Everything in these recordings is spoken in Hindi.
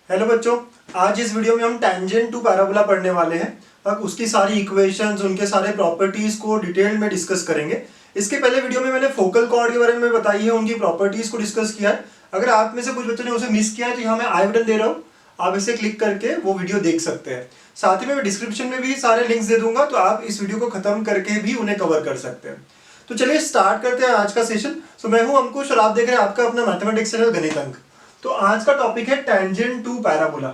हेलो बच्चों, आज इस वीडियो में हम टेंजेंट टू पैराबोला पढ़ने वाले हैं। अब उसकी सारी इक्वेशंस, उनके सारे प्रॉपर्टीज को डिटेल में डिस्कस करेंगे। इसके पहले वीडियो में मैंने फोकल कॉर्ड के बारे में बताई है, उनकी प्रॉपर्टीज को डिस्कस किया है। अगर आप में से कुछ बच्चों ने उसे मिस किया है तो यहाँ मैं आई बटन दे रहा हूँ, आप इसे क्लिक करके वो वीडियो देख सकते हैं। साथ ही में मैं डिस्क्रिप्शन में भी सारे लिंक्स दे दूंगा, तो आप इस वीडियो को खत्म करके भी उन्हें कवर कर सकते हैं। तो चलिए स्टार्ट करते हैं आज का सेशन। तो मैं हूं अंकुश और आप देख रहे हैं आपका अपना मैथमेटिक्स चैनल गणित अंक। तो आज का टॉपिक है टेंजेंट टू पैराबोला।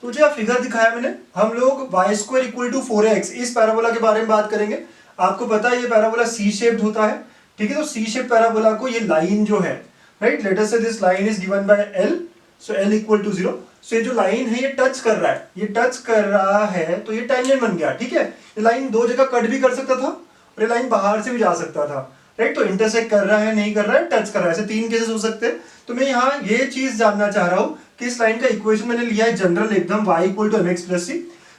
तो जो फिगर दिखाया मैंने, हम लोग y square equal to 4x इस पैराबोला के बारे में बात करेंगे। आपको पता है ये पैराबोला सी शेप्ड होता है, ठीक है। तो सी शेप पैराबोला को ये लाइन जो है, right, let us say this line is given by l, so l equal to 0। So ये जो लाइन है ये टच कर रहा है, ये टच कर रहा है तो ये टेंजेंट बन गया, ठीक है। ये लाइन दो जगह कट भी कर सकता था और ये लाइन बाहर से भी जा सकता था, राइट। तो इंटरसेक्ट कर रहा है, नहीं कर रहा है, टच कर रहा है, ऐसे तीन केसेस हो सकते हैं। तो मैं यहाँ ये चीज जानना चाह रहा हूँ कि इस लाइन का इक्वेशन मैंने लिया है जनरल एकदम, y equal to mx plus C.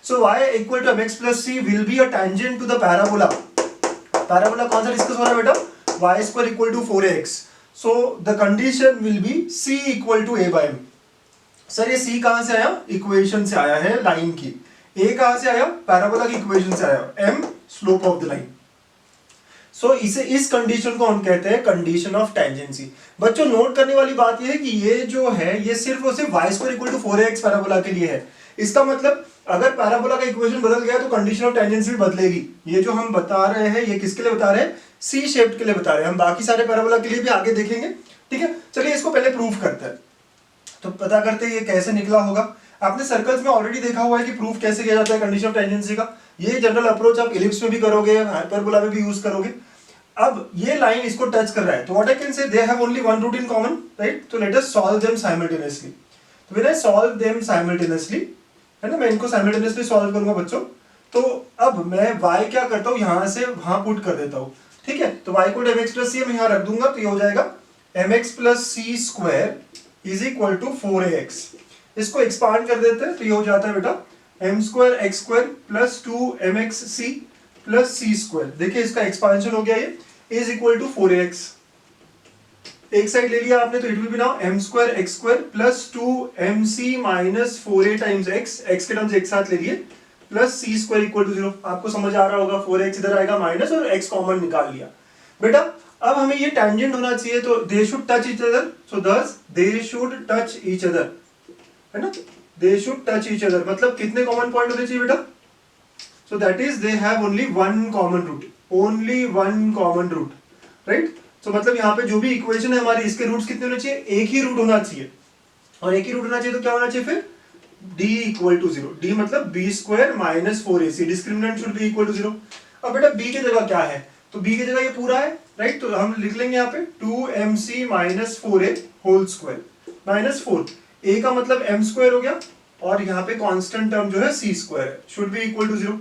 So y equal to mx plus C will be a tangent to the parabola. Parabola कौन सा डिस्कस हो रहा है बेटा? y square equal to 4x। So the condition will be c equal to a by m। Sir ये c कहां से आया? इक्वेशन से आया है लाइन की। a कहां से आया? पैराबोला की इक्वेशन से आया। m slope of the line. So इसे, इस कंडीशन को हम कहते हैं कंडीशन ऑफ टेंजेंसी। बच्चों नोट करने वाली बात यह है कि ये जो है ये सिर्फ और सिर्फ y square equal to 4x parabola के लिए है। इसका मतलब अगर पैराबोला का इक्वेशन बदल गया तो कंडीशन ऑफ टेंजेंसी भी बदलेगी। ये जो हम बता रहे हैं ये किसके लिए बता रहे हैं? सी शेप्ड के लिए बता रहे हैं। हम बाकी सारे पैराबोला के लिए भी आगे देखेंगे, ठीक है। चलिए इसको पहले प्रूफ करते हैं, तो पता करते हैं ये कैसे निकला होगा। आपने सर्कल्स में ऑलरेडी देखा हुआ है कि प्रूफ कैसे किया जाता है कंडीशन ऑफ टेंजेंसी का। ये जनरल अप्रोच आप इलिप्स में भी करोगे, हाइपरबोला में भी यूज करोगे। अब ये लाइन इसको टच कर रहा है, तो what I can say, they have only one root in common, right. तो let us solve them simultaneously. तो when I solve them simultaneously, है ना, मैं इनको साइमल्टेनियसली सॉल्व करूंगा बच्चों। तो अब मैं y क्या करता हूं, यहां से वहां पुट कर देता हूं, ठीक है। तो y को mx प्लस सी मैं यहां रख दूंगा, तो ये हो जाएगा mx plus C square is equal to 4ax। इसको एक्सपांड कर देते हैं तो ये हो जाता है बेटा m square x square plus 2mxc plus C square. देखिए इसका एक्सपांशन हो गया, ये इज इक्वल टू 4ax। एक साइड ले लिया आपने तो it will be now m square x square plus 2mc minus 4a times x के टर्म्स एक साथ ले लिए, plus C square equal to 0। आपको समझ आ रहा होगा 4x इधर आएगा माइनस और x कॉमन निकाल लिया। बेटा अब हमें ये टेंजेंट होना चाहिए, तो they should touch each other, so thus they should touch each other, है ना। They should touch each other मतलब कितने कॉमन पॉइंट होने चाहिए बेटा? So that is they have only one common root, only one common root, right? So मतलब यहाँ पे जो भी इक्वेशन है हमारी, इसके रूट्स कितने होने चाहिए? एक ही रूट होना चाहिए। और एक ही रूट होना चाहिए तो क्या होना चाहिए फिर? d equal to 0। d मतलब b square minus 4ac, discriminant should be equal to 0। अब बेटा b की जगह क्या है? तो b की जगह ये पूरा है, राइट। तो हम लिख लेंगे यहाँ पे 2mc minus 4a whole square minus 4। a का मतलब m स्क्वायर हो गया और यहाँ पे कांस्टेंट टर्म जो है c स्क्वायर है, शुड बी इक्वल टू 0।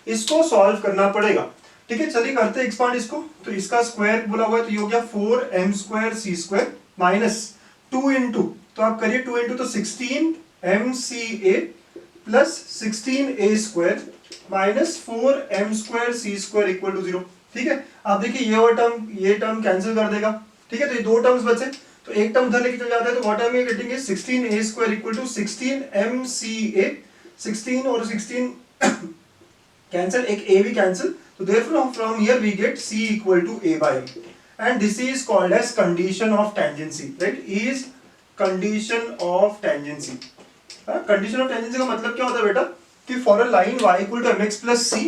इसको सॉल्व करना पड़ेगा, ठीक है। चलिए करते हैं एक्सपांड इसको। तो इसका स्क्वायर बोला हुआ है तो ये हो गया 4m square c square minus 2 into, तो आप करिए 2 इंटू तो 16mca plus 16a square minus 4m square c square equal to 0, ठीक है। आप देखिए ये टर्म कैंसिल कर देगा, ठीक है। तो ये दो टर्म्स बचे, तो एक टर्म उधर लेके चल जाता है, तो what are we getting is 16a square equal to 16mca, 16 और 16 cancel, एक a भी cancel, so therefore from here we get c equal to a by m, and this is called as condition of tangency, right? Is condition of tangency। condition of tangency का मतलब क्या होता है बेटा कि for a line y equal to mx plus c,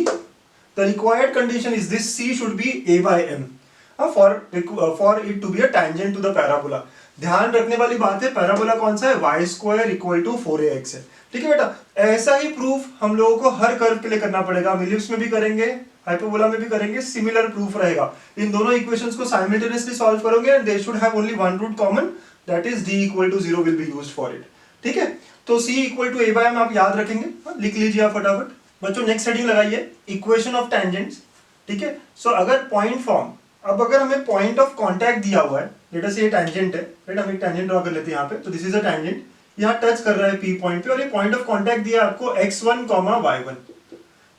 the required condition is this c should be a by m for it to be a tangent to the parabola। ध्यान रखने वाली बात है, पैराबोला कौन सा है? y square equal to 4ax है, ठीक है बेटा। ऐसा ही प्रूफ हम लोगों को हर कर्व के लिए करना पड़ेगा, इलिप्स में भी करेंगे, हाइपरबोला में भी करेंगे, सिमिलर प्रूफ रहेगा। इन दोनों इक्वेशंस को साइमल्टेनियसली सॉल्व करोगे and they should have only one root common, that is d equal to 0 will be used for it, ठीक है। तो c equal to a by m आप याद रखेंगे, लिख लीजिए आप फटाफट। बच्चों नेक्स्ट हेडिंग लगाइए इक्वेशन ऑफ टेंजेंट्स, ठीक है। सो अगर पॉइंट फॉर्म, अब अगर हमें पॉइंट ऑफ कांटेक्ट दिया हुआ है, लेट अस से ये टेंजेंट है, राइट, हम एक टेंजेंट ड्रॉ कर लेते हैं यहाँ पे। तो दिस इज अ टेंजेंट, यहाँ टच कर रहा है P पॉइंट पे और ये पॉइंट ऑफ कांटेक्ट दिया है आपको x1, y1,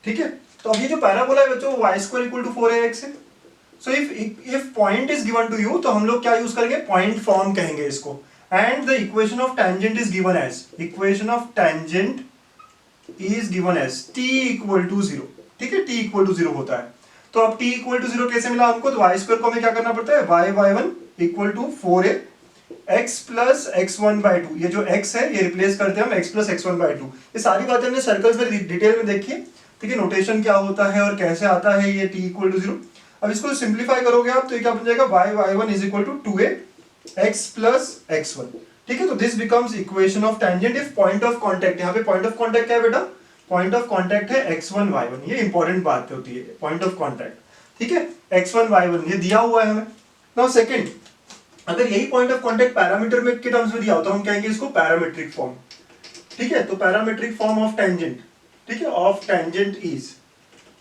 ठीक है। तो अब ये जो पैराबोला है बच्चों y square equal to 4ax है। So if point is given to you तो हम लोग क्या यूज करेंगे? पॉइंट फॉर्म कहेंगे इसको। and the equation of tangent is given as t equal to 0। ठीक है, t equal to 0 होता है। तो अब t equal to 0 कैसे मिला हमको? तो y स्क्वायर को हमें क्या करना पड़ता है, y1 equal to 4a x plus x1 by 2। ये जो x है ये रिप्लेस करते हैं हम x plus x1 by 2। ये सारी बातें हमने सर्कल्स में डिटेल में देखी है। ठीक है, नोटेशन क्या होता है और कैसे आता है ये t equal to 0। अब इसको सिंप्लीफाई करोगे आप तो ये क्या बन जाएगा, y1 is equal to 2a x plus x1। ठीक है, तो this becomes equation of tangent if point of contact, यहाँ पे पॉइंट ऑफ कांटेक्ट क्या है बेटा, पॉइंट ऑफ कांटेक्ट है x1 y1। ये इंपॉर्टेंट बात होती है, पॉइंट ऑफ कांटेक्ट। ठीक है, x1 y1 ये दिया हुआ है हमें। नाउ सेकंड, अगर यही पॉइंट ऑफ कांटेक्ट पैरामीटर में के टर्म्स में दिया हो तो हम कहेंगे इसको पैरामीट्रिक फॉर्म। ठीक है, तो पैरामीट्रिक फॉर्म ऑफ टेंजेंट, ठीक है, ऑफ टेंजेंट इज,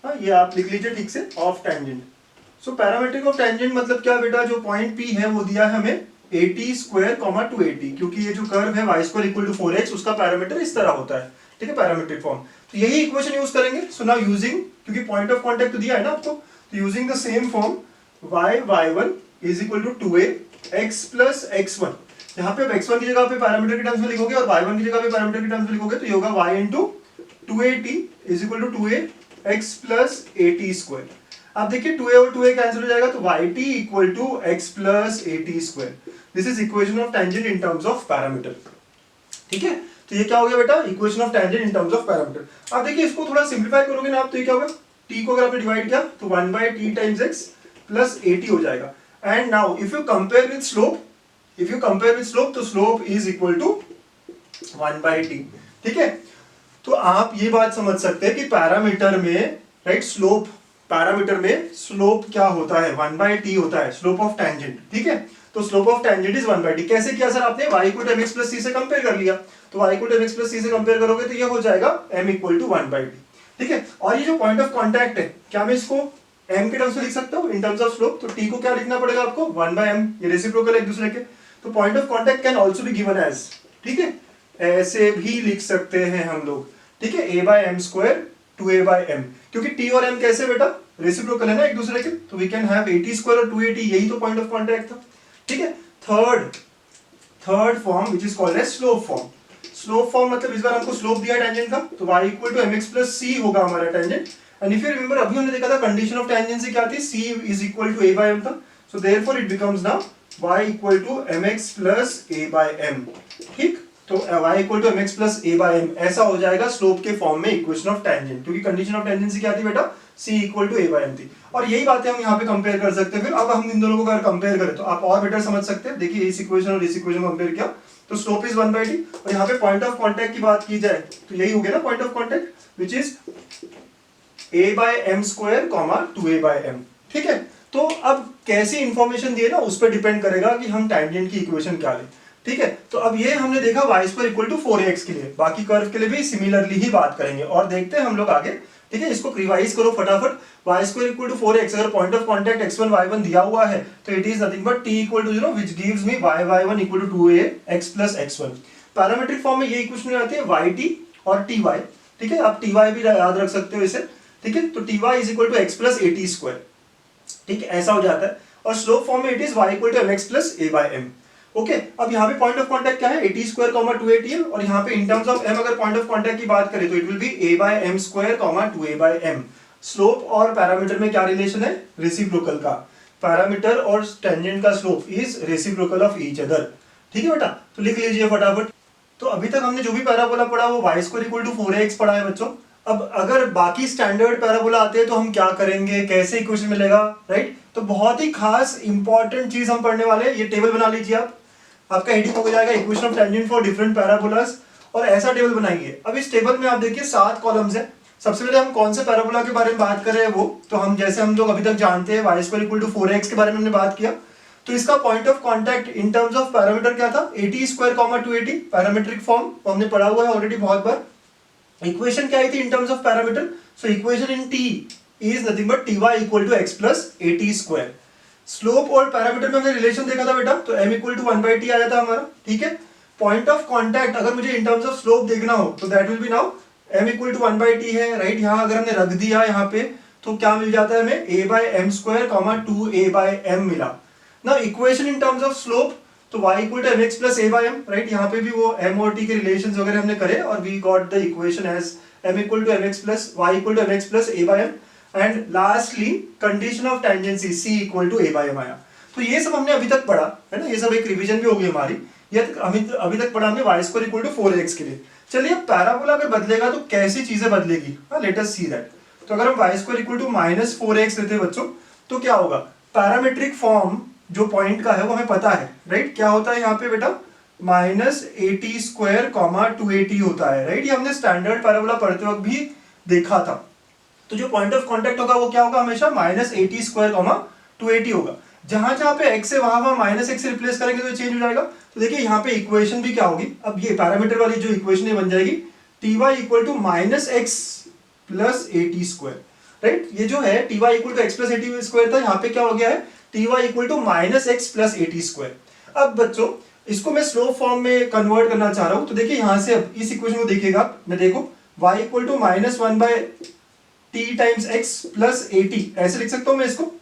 हाँ ये आप लिख लीजिए ठीक से, of tangent. So parametric of tangent मतलब क्या बेटा, जो पॉइंट P है वो दिया है हमें 80 स्क्वायर 280, क्योंकि ये जो कर्व है y square equal to 4x उसका पैरामीटर इस तरह होता है। ठीक है, पैरामीट्रिक फॉर्म। तो यही इक्वेशन यूज करेंगे। सो नाउ यूजिंग, क्योंकि पॉइंट ऑफ कांटेक्ट तो दिया है ना आपको, तो using the same form y1 is equal to 2a x plus x1। यहाँ पे x1 की जगह पे पैरामीटर के टर्म्स में लिखोगे और y1 की जगह पे पैरामीटर के टर्म्स में लिखोगे तो ये होगा y into 280 is equal to 2a x plus 80 square. अब देखिए 2a और 2a कैंसिल हो जाएगा तो yt equal to x plus 80 square. This is equation of tangent in terms of parameter. ठीक है, तो ये क्या हो गया बेटा, equation of tangent in terms of parameter. अब देखिए इसको थोड़ा सिंप्लीफाई करोगे ना आप तो ये क्या होगा, t को अगर आपने डिवाइड किया तो 1/t टाइम्स x प्लस 80 हो जाएगा। And now if you compare with slope, तो slope is equal to 1/t। ठीक है, तो आप ये बात समझ सकते हैं कि पैरामीटर में, राइट, स्लोप, पैरामीटर में स्लोप क्या होता है, 1/t होता है, स्लोप ऑफ टेंजेंट। ठीक है, तो slope of tangent is 1/t। कैसे किया सर आपने, y equal to mx plus c से कंपेयर कर लिया, तो y equal to mx plus c से कंपेयर करोगे तो ये हो जाएगा m इक्वल टू 1/t। ठीक है, और ये जो पॉइंट ऑफ कांटेक्ट है, क्या मैं इसको m के टर्म्स में लिख सकता हूँ इन टर्म्स ऑफ स्लोप? तो t को क्या लिखना पड़ेगा आपको, 1/m, ये रेसिप्रोकल है एक दूसरे के। तो point of contact can also be given as, ठीक है, ऐसे भी लिख सकते हैं हम लोग। ठीक है, a/m स्क्वायर 2a/m, क्योंकि t और m कैसे बेटा, रेसिप्रोकल है ना एक दूसरे के, तो वी कैन हैव 80 स्क्वायर और 280, यही तो पॉइंट ऑफ कांटेक्ट था। ठीक है, third form which is called as slope form. Slope form मतलब इस बार हमको स्लोप दिया टेंजेंट का, तो y equal to mx plus c होगा हमारा tangent. And if you remember अभी हमने देखा था कंडीशन ऑफ टेंजेंसी क्या थी, c is equal to a/m था। So therefore it becomes now y equal to mx plus a/m। ठीक, तो y equal to mx plus a/m ऐसा हो जाएगा स्लोप के फॉर्म में इक्वेशन ऑफ टेंजेंट, क्योंकि कंडीशन ऑफ टेंजेंसी क्या थी बेटा, c इक्वल टू a/m थी। और यही बातें हम यहाँ पे कंपेयर कर सकते हैं। फिर अब हम इन दोनों को अगर कंपेयर करें तो आप और बेटर समझ सकते हैं। देखिए इस इक्वेशन और इस इक्वेशन कंपेयर किया तो स्लोप इज 1/t, और यहाँ पे पॉइंट ऑफ कांटेक्ट की बात की जाए तो यही हो गया ना point of contact which is a/m square 2a/m। ठीक है, तो अब कैसी इंफॉर्मेशन दिए ना उस पर डिपेंड करेगा कि हम टेंजेंट की इक्वेशन क्या लें। ठीक है, तो अब ये हमने देखा y square equal to 4ax के लिए, बाकी कर्व के लिए भी सिमिलरली ही बात करेंगे और देखते हैं हम लोग आगे। ठीक है, इसको रिवाइज करो फटाफट। y square equal to 4x, अगर point of contact x1 y1 दिया हुआ है तो it is nothing but t equal to 0 which gives me y1 equal to 2ax plus x1। Parametric form में ये इक्वेशन आती है yt और ty। ठीक है, आप ty भी याद रख सकते हो इसे। ठीक है, तो ty is equal to x plus 80 square. ठीक है, ऐसा हो जाता है। और स्लोप फॉर्म में it is y equal to mx plus a/m। Okay, अब यहाँ पे पॉइंट ऑफ कांटेक्ट क्या है, 80 स्क्वायर 280 है, और यहाँ पे इन टर्म्स ऑफ m अगर पॉइंट ऑफ कांटेक्ट की बात करें तो it will B a/m square 2a/m। Slope और पैरामीटर में क्या रिलेशन है, रेसिप्रोकल का। पैरामीटर और टेंजेंट का slope is reciprocal of each other. ठीक है बेटा, तो लिख लीजिए फटाफट। तो अभी तक हमने जो भी पैराबोला पढ़ा वो y square equal to 4ax पढ़ा है बच्चों। अब अगर बाकी स्टैंडर्ड पैराबोला आते हैं तो हम क्या करेंगे, कैसे इक्वेशन मिलेगा, राइट। तो बहुत ही खास इंपॉर्टेंट चीज हम पढ़ने वाले हैं, ये टेबल बना लीजिए आप, आपका हेडिंग हो जाएगा equation of tangent for different parabolas, और ऐसा टेबल बनाइए। अब इस टेबल में आप देखिए 7 कॉलम्स है। सबसे पहले हम कौन से पैराबोला के बारे में बात कर रहे हैं वो तो हम जैसे हम लोग अभी तक जानते हैं y square equal to 4ax के बारे में हमने बात किया। तो इसका point of contact in terms of parameter क्या था, 80 स्क्वायर 280, पैरामीट्रिक फॉर्म हमने पढ़ा हुआ है ऑलरेडी बहुत बार। इक्वेशन क्या आई थी in terms of parameter, so equation in t is nothing but ty equal to x plus 80 square. Slope और पैरामीटर में हमने रिलेशन देखा था बेटा, तो m इक्वल टू 1/t आया था हमारा। ठीक है, पॉइंट ऑफ कांटेक्ट अगर मुझे इन टर्म्स ऑफ स्लोप देखना हो तो that will be now m equal to 1/t है, राइट। यहाँ अगर हमने रख दिया यहाँ पे तो क्या मिल जाता है हमें, a/m स्क्वायर 2a/m मिला ना। Equation in terms of slope, तो y equal to M x plus A by m, right. यहाँ पे भी वो m और t के रिलेशंस वगैरह हमने करे और we got the equation as m equal to M x plus y equal to M x plus A by m and lastly condition of tangency c equal to a by m आया। तो ये सब हमने अभी तक पढ़ा है ना, ये सब एक रिवीजन भी होगी हमारी। ये अभी तक पढ़ा हमने Y square equal to 4x के लिए। चलिए पैराबोला अगर बदलेगा तो कैसी चीजें बदलेगी, लेट अस सी दैट। तो अगर हम y square equal to minus 4x लेते हैं बच्चों, तो क्या होगा, पैरामेट्रिक फॉर्म जो पॉइंट का है वो हमें पता है, राइट। क्या होता है यहाँ पे बेटा, माइनस 80 स्क्वायर कॉमा 280 होता है, राइट। ये हमने स्टैंडर्ड पैराबोला पढ़ते वक्त भी देखा था। तो जो पॉइंट ऑफ कॉन्टेक्ट होगा वो क्या होगा, हमेशा माइनस 80 स्क्वायर कॉमा 280 होगा। जहां जहां पे x है वहां माइनस x से रिप्लेस करेंगे तो चेंज हो जाएगा। तो देखिए यहाँ पे इक्वेशन भी क्या होगी, अब ये पैरामीटर वाली जो इक्वेशन है बन जाएगी ty equal to minus x plus 80 square, right. ये जो है ty equal to x plus 80 square था, यहाँ पे क्या हो गया है ty equal to minus x plus 80 square. अब बच्चों इसको मैं स्लोप फॉर्म में कन्वर्ट करना चाह रहा हूं, तो देखिए यहां से अब इस इक्वेशन को देखिएगा, मैं देखो y equal to minus 1 by t times x plus 80 ऐसे लिख सकता हूं मैं इसको।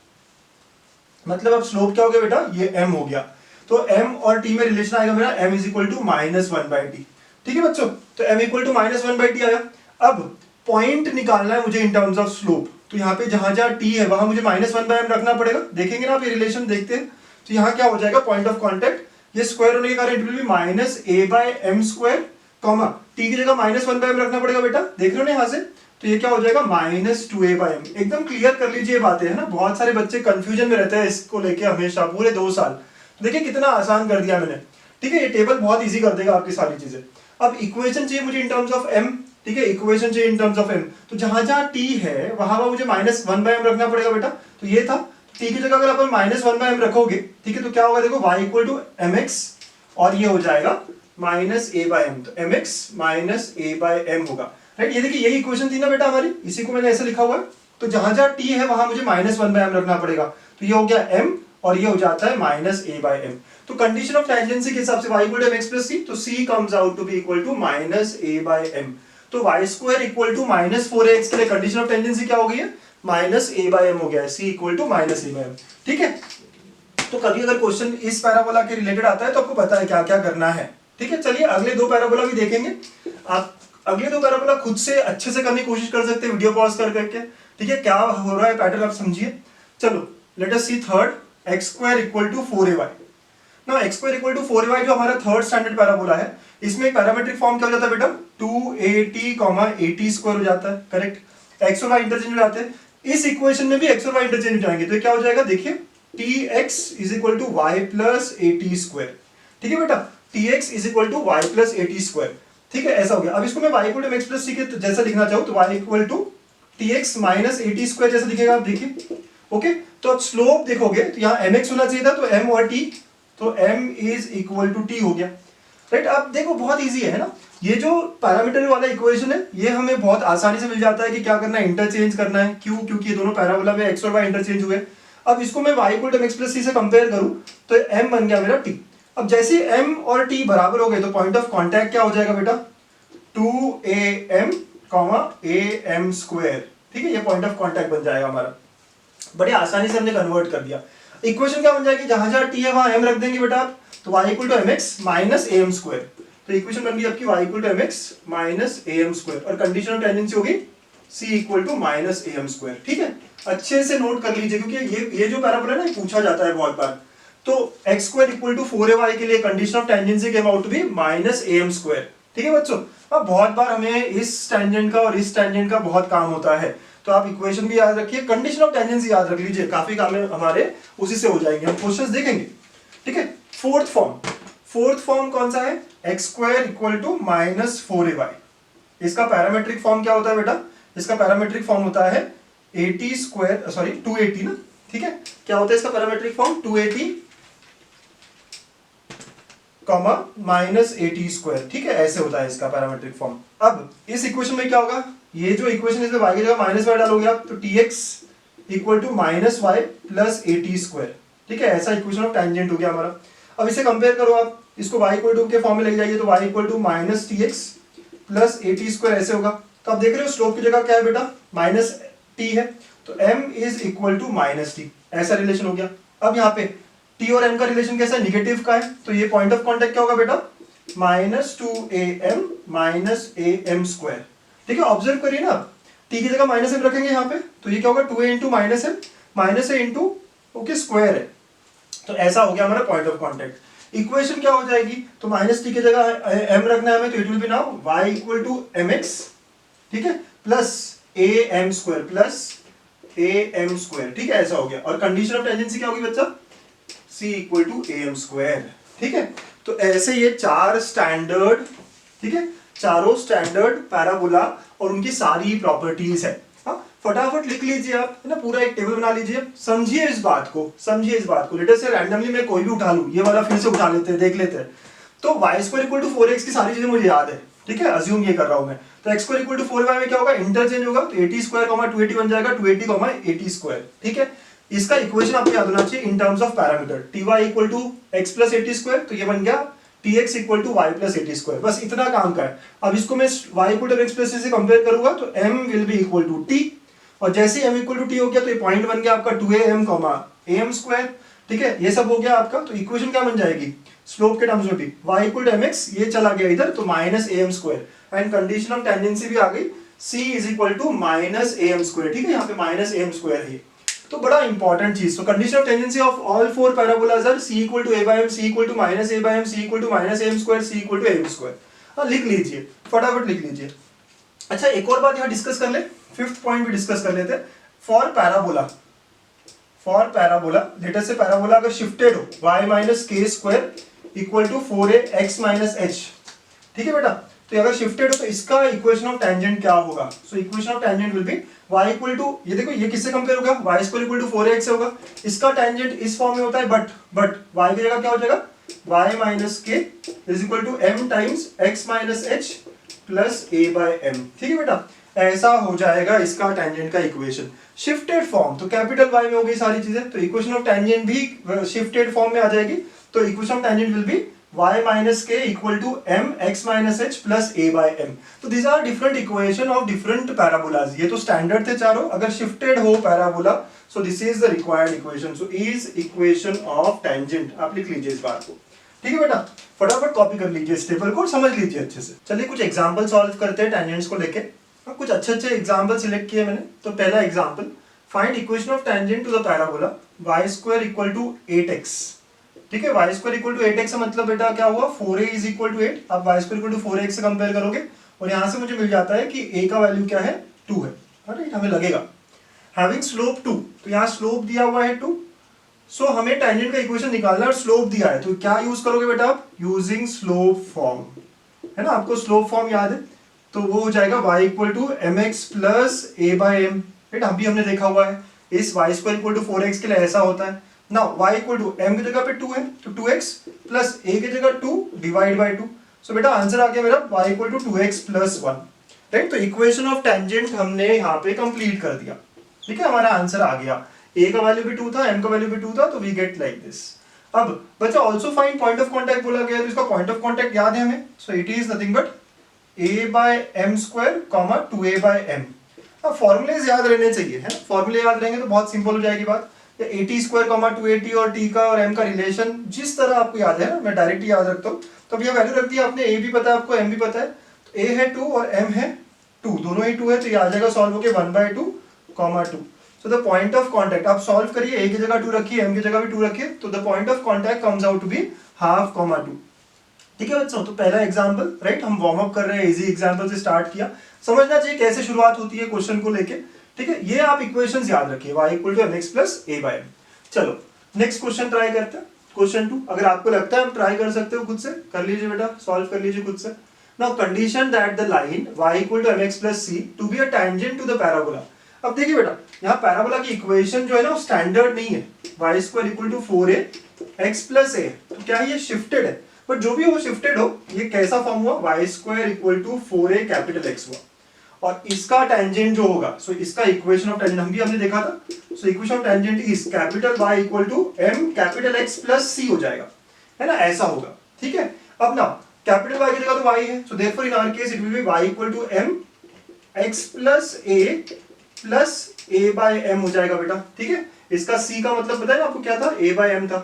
मतलब अब स्लोप क्या हो गया बेटा, ये m हो गया। तो m और t में रिलेशन आएगा मेरा m is equal to minus 1 by t. ठीक है बच्चों, तो m equal to minus 1 by t आया। अब पॉइंट निकालना है मुझे इन टर्म्स ऑफ स्लोप, तो यहाँ पे जहां जहां t है वहां मुझे माइनस 1 बाई एम रखना पड़ेगा। देखेंगे ना आप ये रिलेशन, देखते हैं। तो यहाँ क्या हो जाएगा, पॉइंट ऑफ कॉन्टेक्ट, ये स्क्वायर होने के कारण it will be minus a by m square comma t की जगह माइनस 1 बाई एम रखना पड़ेगा बेटा, देख रहे हो ना यहाँ से। तो ये क्या हो जाएगा, माइनस 2a बाई एम। एकदम क्लियर कर लीजिए बातें, है ना। बहुत सारे बच्चे कंफ्यूजन में रहते हैं इसको लेके हमेशा, पूरे 2 साल। देखिए कितना आसान कर दिया मैंने, ठीक है। ये टेबल बहुत इजी कर देगा आपकी सारी चीजें। अब इक्वेशन चाहिए मुझे इन टर्म्स ऑफ m, ठीक है। इक्वेशन चाहिए इन टर्म्स ऑफ m, तो जहां जहां t है वहां मुझे माइनस 1 बाई एम रखना पड़ेगा बेटा। तो ये था, t की जगह अगर अपन माइनस 1 बाई एम रखोगे, ठीक है, तो क्या होगा, देखो y equal to M x और ये हो जाएगा माइनस ए बाई एम। तो m x minus a by m होगा, राइट। ये देखिए यही इक्वेशन थी ना बेटा हमारी, इसी को मैंने ऐसे लिखा हुआ है। तो जहां जहां t है वहां मुझे माइनस 1 बाई एम रखना पड़ेगा। तो ये हो गया m और ये हो जाता है माइनस ए बाई एम। तो कंडीशन ऑफ टेंजेंसी के हिसाब से y equal to M x plus c, तो c comes out to be equal to minus a by m. तो y square equal to minus 4x के लिए कंडीशन ऑफ टेंजेंसी क्या हो गई है, माइनस ए बाई एम हो गया है, c equal to minus a by M. ठीक है, तो कभी अगर क्वेश्चन इस पैराबोला के रिलेटेड आता है तो आपको पता है क्या क्या करना है। ठीक है, चलिए अगले 2 पैराबोला भी देखेंगे। आप अगले 2 पैराबोला खुद से अच्छे से करने की कोशिश कर सकते हैं वीडियो पॉज कर करके, ठीक है। क्या हो रहा है पैटर्न आप समझिए। चलो let us see third, x square equal to 4ay। ना x square equal to 4ay जो हमारा थर्ड स्टैंडर्ड पैराबोला है, इसमें पैरामेट्रिक फॉर्म क्या हो जाता है बेटा, 2at, 80 स्क्वायर हो जाता है, करेक्ट। x और y इंटरचेंज हो जाते हैं, इस इक्वेशन में भी x और y इंटरचेंज हो जाएंगे। तो क्या हो जाएगा, देखिए tx is equal to y plus 80 square. ठीक है बेटा, tx is equal to y plus 80 square. ठीक है, ऐसा हो गया। अब इसको मैं y equal to x plus c के जैसा लिखना चाहूँ तो y equal to tx minus 80 square जैसा दिखेगा, आप देखिए। ओके, तो अब स्लोप देखोगे तो यहाँ mx होना चाहिए था, तो m और t, तो m is equal to t हो गया, राइट। अब देखो बहुत इजी है ना, ये जो पैरामीटर वाला इक्वेशन है ये हमें बहुत आसानी से मिल जाता है कि क्या करना है, इंटरचेंज करना है। क्यों, क्योंकि ये दोनों पैराबोला में x और y इंटरचेंज हुए। अब इसको मैं y equal to x plus c से कंपेयर करूं तो m बन गया मेरा t। अब जैसे m और t बराबर हो गए तो पॉइंट ऑफ कॉन्टैक्ट क्या हो जाएगा बेटा, 2am, am स्क्वायर। ठीक है, ये पॉइंट ऑफ कॉन्टैक्ट बन जाएगा हमारा। बड़े आसानी से हमने कन्वर्ट कर दिया। इक्वेशन क्या बन जाएगी, जहां जहां t है वहां m रख देंगे बेटा आप, तो y equal to mx minus am square. तो इक्वेशन बन गई आपकी y equal to mx minus am square, और कंडीशन ऑफ टेंजेंसी होगी c equal to minus am square. ठीक है, अच्छे से नोट कर लीजिए क्योंकि ये जो पैराबोला है ना पूछा जाता है बहुत बार। तो x square equal to 4ay के लिए condition of tangency came out to be minus am square. ठीक है बच्चों, अब बहुत बार हमें इस टेंजेंट का और इस टेंजेंट का बहुत काम होता है, तो आप इक्वेशन भी याद रखिए, कंडीशन ऑफ टेंजेंसी याद रख लीजिए, काफी काम हमारे उसी से हो जाएंगे। हम क्वेश्चंस देखेंगे। ठीक है, फोर्थ फॉर्म कौन सा है, x square equal to minus 4ay। इसका पैरामेट्रिक फॉर्म क्या होता है बेटा, इसका पैरामेट्रिक फॉर्म होता है 80 स्क्वायर, सॉरी 280 ना। ठीक है, क्या होता है इसका parametric form, 280 comma minus 80 square. ठीक है, ऐसे होता है इसका पैरामेट्रिक फॉर्म। अब इस इक्वेशन में क्या होगा, ये जो इक्वेशन इसमें y की जगह माइनस वाई डालोगे आप, तो tx equal to minus y plus 80 square. ठीक है, ऐसा इक्वेशन ऑफ टेंजेंट हो गया हमारा। अब इसे कंपेयर करो आप, इसको y इक्वल टू के फॉर्म में ले जाइए, तो y equal to minus tx plus 80 square ऐसे होगा। तो आप देख रहे हो स्लोप की जगह क्या है बेटा, माइनस t है, तो m is equal to minus t, ऐसा रिलेशन हो गया। अब यहाँ पे टी और एम का रिलेशन कैसा है, निगेटिव का है, तो ये पॉइंट ऑफ कॉन्टेक्ट क्या होगा बेटा, -2am माइनस am स्क्वायर। ठीक है, ऑब्जर्व करिए ना, टी की जगह माइनस एम रखेंगे यहाँ पे, तो ये क्या होगा 2a into minus m, minus a into okay square है, तो ऐसा हो गया हमारा पॉइंट ऑफ कॉन्टेक्ट। इक्वेशन क्या हो जाएगी, तो माइनस टी की जगह एम रखना है हमें, तो it will be now y equal to M x, ठीक है, plus A M square plus A M square. ठीक है, ऐसा हो गया। और कंडीशन ऑफ टेंजेंसी क्या होगी बच्चा, c equal to a M square. ठीक है, तो ऐसे ये चार स्टैंडर्ड, ठीक है, चारों स्टैंडर्ड पैराबोला और उनकी सारी प्रॉपर्टीज है। फटाफट लिख लीजिए आप, है ना, पूरा एक टेबल बना लीजिए, समझिए इस बात को, समझिए इस बात को। लेटर से रैंडमली मैं कोई भी उठा लूं, ये वाला फिर से उठा लेते हैं, देख लेते हैं। तो Y square equal to 4x की सारी चीजें मुझे याद है, ठीक है, अज्यूम ये कर रहा हूं मैं। तो x square equal to 4y में क्या होगा, इंटरचेंज होगा, तो 80 स्क्वायर 280 बन जाएगा, 280 80 स्क्वायर। ठीक है, इसका इक्वेशन आपको याद होना चाहिए in terms of parameter, ty equal to x plus 80 square, तो ये बन गया tx equal to y plus 80 square. बस इतना काम का है। अब इसको मैं y equal to x plus से कंपेयर करूंगा, तो m will be equal to t, और जैसे m इक्वल टू t हो गया, तो ये पॉइंट बन गया आपका 2am am स्क्वायर। ठीक है, ये सब हो गया आपका। तो इक्वेशन क्या बन जाएगी, स्लोप के टर्म्स में भी y इक्वल टू mx, ये चला गया इधर, तो minus am square, and condition of tangency भी आ गई, c is equal to minus am square. ठीक है, यहाँ पे माइनस am स्क्वायर है, तो बड़ा इंपॉर्टेंट चीज। तो condition of tangency of all four parabolas are c equal to a by m, c equal to minus a by m, c equal to minus am square, c equal to am square. हाँ, लिख लीजिए, फटाफट लिख लीजिए। अच्छा, एक और बात यहाँ डिस्कस कर ले, फिफ्थ पॉइंट भी डिस्कस कर लेते हैं। For parabola, for parabola, letter से पैराबोला अगर शिफ्टेड हो y माइनस के square equal to 4ax minus h, ठीक है बेटा, तो अगर शिफ्टेड हो तो इसका इक्वेशन ऑफ टेंजेंट क्या होगा। So equation of tangent will be y equal to, ये देखो ये किससे कंपेयर होगा, y square equal to 4ax से होगा। इसका टेंजेंट इस फॉर्म में होता है, बट y की जगह क्या हो जाएगा, y माइनस के is equal to m times x minus h plus a by m। ठीक है बेटा, ऐसा हो जाएगा इसका टेंजेंट का इक्वेशन। शिफ्टेड फॉर्म तो कैपिटल Y में हो गई सारी चीजें, तो इक्वेशन ऑफ टेंजेंट भी शिफ्टेड फॉर्म में आ जाएगी। तो equation of tangent will be y minus k equal to m x minus h plus a by m। तो these are different equation of different parabolas. ये तो स्टैंडर्ड थे चारों, अगर शिफ्टेड हो parabola, so this is the required equation. So is equation of tangent, आप लिख लीजिए इस बात को। ठीक है बेटा, फटाफट कॉपी कर लीजिए इस टेबल को, समझ लीजिए अच्छे से। चलिए कुछ एग्जांपल सॉल्व करते हैं टेंजेंट्स को लेके। कुछ अच्छे अच्छे एग्जांपल सिलेक्ट किए मैंने। तो पहला example, find equation of tangent to the parabola y square equal to 8x। ठीक है, y square equal to 8x का मतलब बेटा क्या हुआ, 4a इज इक्वल टू 8। आप y square equal to 4x से कंपेयर करोगे, और यहां से मुझे मिल जाता है कि a का वैल्यू क्या है, 2 है। राइट, हमें लगेगा हैविंग स्लोप 2, तो यहाँ स्लोप दिया हुआ है 2। सो हमें टेंजेंट का इक्वेशन निकालना है और स्लोप दिया है, तो क्या यूज करोगे बेटा आप, यूजिंग स्लोप फॉर्म, है ना, आपको स्लोप फॉर्म याद है, तो वो हो जाएगा y equal to mx plus a by m। Right, अभी हमने देखा हुआ है इस y square equal to 4x के लिए ऐसा होता है ना। y इक्वल टू m की जगह पे 2 है, तो 2x प्लस a की जगह 2 डिवाइड बाय 2। सो बेटा आंसर आ गया मेरा y equal to 2x plus 1। Right, तो इक्वेशन ऑफ टेंजेंट हमने यहाँ पे कंप्लीट कर दिया। ठीक है, हमारा आंसर आ गया, a का वैल्यू भी 2 था, m का वैल्यू भी 2 था, तो वी गेट लाइक दिस। अब बच्चा also find point of contact बोला गया है, तो इसका पॉइंट ऑफ कॉन्टैक्ट याद है हमें। So it is nothing but a by m square comma 2a by m। अब फॉर्मूलेज याद रहने चाहिए, है ना, फॉर्मूले याद रहेंगे तो बहुत सिंपल हो जाएगी बात। 80 स्क्वायर कॉमा 280 और t का और m का रिलेशन जिस तरह आपको याद है ना, मैं डायरेक्ट याद रखता हूँ। तो अब ये वैल्यू रख दिया आपने, a भी पता है आपको, m भी पता है, तो a है 2 और m है 2, दोनों ही 2 है, तो ये आ जाएगा सॉल्व होके 1/2 comma 2। So the point of contact आप सॉल्व करिए, a की जगह 2 रखिए, m की जगह भी 2 रखिए, तो the point of contact comes out to be half comma 2। ठीक है बच्चों, तो पहला एग्जांपल, राइट, हम वार्म अप कर रहे हैं, इजी एग्जांपल से स्टार्ट किया। समझना चाहिए कैसे शुरुआत होती है क्वेश्चन को लेके। ठीक है, ये आप इक्वेशंस याद रखिए, y equal to mx plus a by m। चलो नेक्स्ट क्वेश्चन ट्राई करते हैं, क्वेश्चन 2। अगर आपको लगता है हम ट्राई कर सकते हो खुद से, कर लीजिए बेटा, सॉल्व कर लीजिए खुद से। Now condition that the line y equal to mx plus c to be a tangent to the parabola. अब देखिए बेटा, यहाँ पैराबोला की इक्वेशन जो है ना वो स्टैंडर्ड नहीं है, y square equal to 4ax plus a, तो क्या ये शिफ्टेड है, बट जो भी वो शिफ्टेड हो, ये कैसा फॉर्म हुआ, y square equal to 4a capital x हुआ, और इसका टेंजेंट जो होगा, सो इसका इक्वेशन ऑफ टेंजेंट हमने देखा था। So equation of tangent is capital Y equal to m capital x plus c हो जाएगा, है ना, ऐसा होगा। ठीक है, अब ना कैपिटल Y की जगह तो y है, so therefore in our case it will be y equal to m x plus a by m हो जाएगा बेटा। ठीक है, इसका c का मतलब पता है ना आपको क्या था, a बाय m था,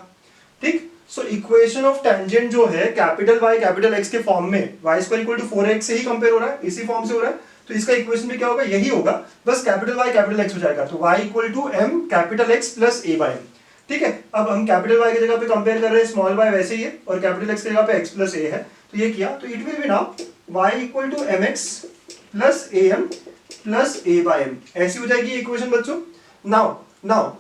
ठीक। सो इक्वेशन ऑफ टेंजेंट जो है कैपिटल वाई कैपिटल एक्स के फॉर्म में, Y square equal to 4x से ही कंपेयर हो रहा है, इसी फॉर्म से हो रहा है, तो इसका इक्वेशन भी क्या होगा, यही होगा, बस कैपिटल वाई कैपिटल एक्स हो जाएगा, तो y equal to M capital X plus A by M. ठीक है, अब हम कैपिटल वाई की जगह पे कंपेयर कर रहे हैं स्मॉल वाई वैसे ही है, और कैपिटल एक्स की जगह पे x प्लस ए है, तो ये किया, तो it will be now y equal to M x plus A M plus A by M, ऐसी हो जाएगी इक्वेशन बच्चों। Now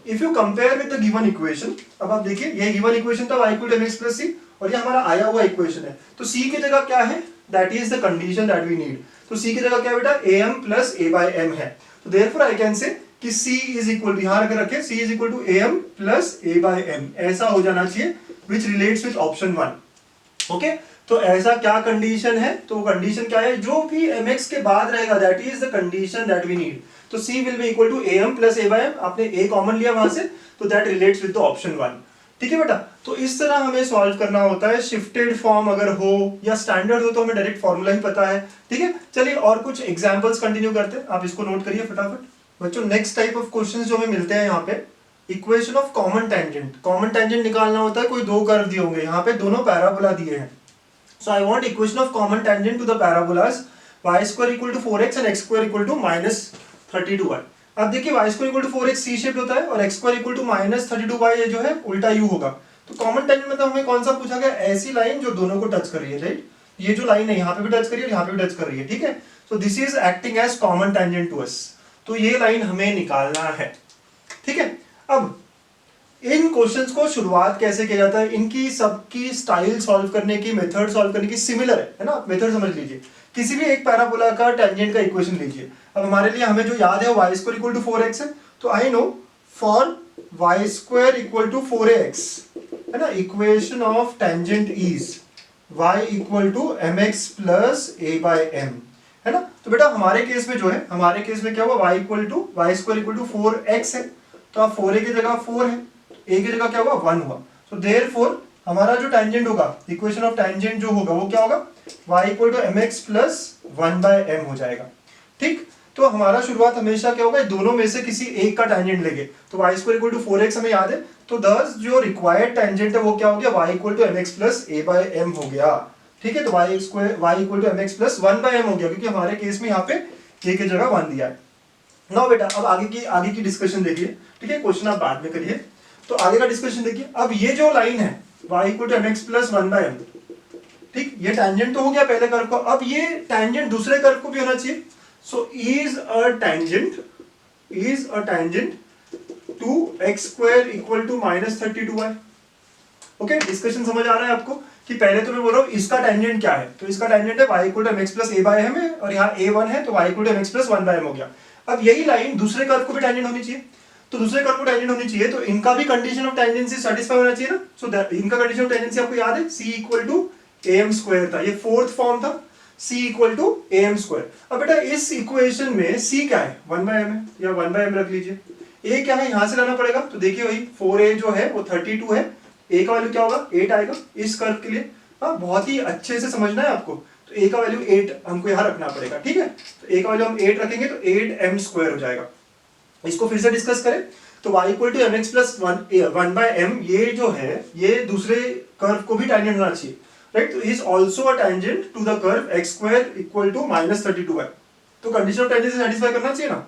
if you compare with the given equation, अब आप देखिए ये गिवन इक्वेशन था y equal to mx plus c, और ये हमारा आया हुआ इक्वेशन है, तो c की जगह क्या है, that is the condition that we need, तो c की जगह क्या है बेटा, am plus a by m है, तो देयरफॉर आई कैन से कि c इज इक्वल, यहां अगर रखें c is equal to am plus a by m, ऐसा हो जाना चाहिए, which relates with option 1। Okay, तो ऐसा क्या कंडीशन है, तो कंडीशन क्या है, जो भी mx के बाद रहेगा that is the condition that we need, तो c will be equal to am plus a by m, आपने a कॉमन लिया वहां से, तो that relates with the option 1। ठीक है बेटा, तो इस तरह हमें सॉल्व करना होता है, शिफ्टेड फॉर्म अगर हो या स्टैंडर्ड हो तो हमें डायरेक्ट फॉर्मूला ही पता है। ठीक है, चलिए और कुछ एग्जांपल्स कंटिन्यू करते हैं, आप इसको नोट करिए फटाफट बच्चों। नेक्स्ट टाइप ऑफ क्वेश्चंस जो हमें मिलते हैं यहाँ पे, equation of common tangent, common tangent निकालना होता है, कोई दो कर्व दिए होंगे, यहाँ पे दोनों पैराबोला दिए हैं, so I want equation of common tangent to the parabolas y square equal to 4x and x square equal to -32y। अब देखिए y square equal to 4x C shaped होता है और x square equal to -32y ये जो है उल्टा u होगा, तो कॉमन टेंजेंट मतलब हमें कौन सा पूछा गया, ऐसी लाइन जो दोनों को टच कर रही है, राइट, ये जो लाइन है यहाँ पे भी टच कर रही है और यहाँ पे भी टच कर रही है। ठीक है, so this is acting as common tangent to us, तो ये लाइन हमें निकालना है। ठीक है, अब इन क्वेश्चंस को शुरुआत कैसे किया जाता है, इनकी सबकी स्टाइल सॉल्व करने की, मेथड सॉल्व करने की सिमिलर है ना, मेथड समझ लीजिए, किसी भी एक पैराबोला का टेंजेंट का इक्वेशन लीजिए। अब हमारे लिए हमें जो याद है y square equal to 4x है, तो I know for y square equal to 4ax है ना, equation of tangent is y equal to mx plus a by m है ना। तो बेटा हमारे केस में जो है, हमारे केस में क्या हुआ, y square equal to 4x है, तो अब 4a की जगह 4 है, a की जगह क्या हुआ 1 हुआ, तो देयरफॉर हमारा जो टेंजेंट होगा, इक्वेशन ऑफ टेंजेंट जो होगा वो क्या होगा, y equal to mx plus 1 by m हो जाएगा। ठीक, तो हमारा शुरुआत हमेशा क्या होगा, दोनों में से किसी एक का टेंजेंट लेंगे, तो y square equal to 4x हमें याद है, तो दस जो रिक्वायर्ड टेंजेंट है वो क्या हो गया, y equal to mx plus a by m हो गया। ठीक है, तो y equal to mx plus 1 by m हो गया, क्योंकि हमारे केस में यहाँ पे a की जगह 1 दिया है। नाउ बेटा अब आगे की डिस्कशन देखिए। ठीक है, क्वेश्चन आप बाद में करिए, तो आगे का डिस्कशन देखिए। अब ये जो लाइन है y equal to mx plus 1 by m, ठीक, ये टेंजेंट तो हो गया पहले कर्व को, अब ये टेंजेंट दूसरे कर्व को भी होना चाहिए, so is a tangent to x square equal to -32y। Okay, discussion समझ आ रहा है आपको, कि पहले तो मैं बोल रहा हूँ इसका टेंजेंट क्या है, तो इसका टेंजेंट है y equal to mx plus a by m है, और यहाँ a1 है तो y equal to mx plus 1 by m हो गया। अब यही लाइन दूसरे कर्व को भी टेंजेंट होनी चाहिए, तो दूसरे कर्व को टेंजेंट होनी चाहिए, तो इनका भी कंडीशन ऑफ टेंजेंसी सेटिस्फाई होना चाहिए ना। सो इनका कंडीशन ऑफ टेंजेंसी आपको याद है, c equal to am square था, ये फोर्थ फॉर्म था, c equal to am square. अब बेटा इस इक्वेशन में c क्या है, 1 बाई m है, या 1 बाई m रख लीजिए, a क्या है यहाँ से लाना पड़ेगा, तो देखिए वही 4a जो है वो 32 है, a का वैल्यू क्या होगा 8 आएगा इस कर्व के लिए। हाँ, बहुत ही अच्छे से समझना है आपको, तो a का वैल्यू 8 हमको यहाँ रखना पड़ेगा। ठीक है, तो a का वैल्यू हम 8 रखेंगे तो 8m स्क्वायर हो जाएगा। इसको फिर से डिस्कस करें, तो y equal to mx plus 1 by m, ये जो है ये दूसरे कर्व को भी टेंजेंट होना चाहिए, राइट, तो is also a tangent to the curve x square equal to -32y। तो कंडीशन ऑफ टेंजेंसी सेटिस्फाई करना चाहिए ना